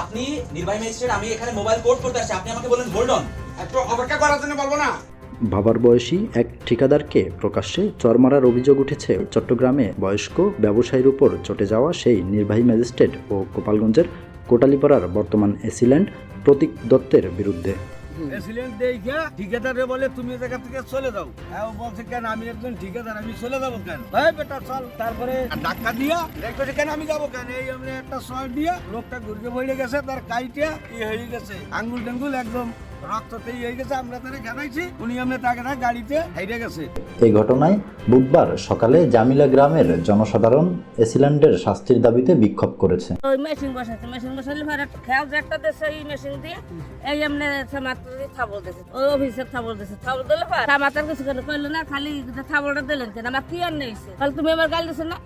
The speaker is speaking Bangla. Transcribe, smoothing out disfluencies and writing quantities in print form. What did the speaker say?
আপনি নির্বাহী ম্যাজিস্ট্রেট, আমি এখানে মোবাইল কোর্ট করতে আসছি, আপনি আমাকে বলেন হোল্ড অন। একটু অপেক্ষা করার জন্য বলবো না? ভাবার বয়সী এক ঠিকাদারকে প্রকাশ্যে চড় মারার অভিযোগ উঠেছে চট্টগ্রামে বয়স্ক ব্যবসায়ীর উপর চটে যাওয়া সেই নির্বাহী ম্যাজিস্ট্রেট ও গোপালগঞ্জের কোটালীপাড়ার বর্তমান এসিল্যান্ড প্রতীক দত্তের বিরুদ্ধে। ঠিকাদারে বলে তুমি এই জায়গা থেকে চলে যাও, বলছে কেন আমি একজন ঠিকাদার, আমি চলে যাবো কেন? বেটা চল। তারপরে ধাক্কা দিয়া দেখতেছি কেন আমি যাবো কেন, এই আমরা একটা শর্ট দিয়া লোকটা ঘুরে পড়ে গেছে, তার কাইটা হয়ে গেছে, আঙ্গুল টাঙ্গুল একদম রক্ততেই হয়ে গেছে। আমরা তাকে জানাইছি, উনি আমরা তাকে গাড়িতে হাইরে গেছে। এই ঘটনায় বুধবার সকালে জামিলা গ্রামের জনসাধারণ এসিল্যান্ডের শাস্তির দাবিতে বিক্ষোভ করেছে। ওই মেশিন বসাচ্ছে, মেশিন বসালে খেয়াল একটা দেশে এই মেশিন দিয়ে এই এমনি থাবল দিয়েছে, ওই অফিসের থাবল দিয়েছে, থাবল দিলে মাতার কিছু কেন কইলো না, খালি থাবলটা দিলেন কেন, আমার কি আর নেইছে, তাহলে তুমি আমার গাল দিছো না।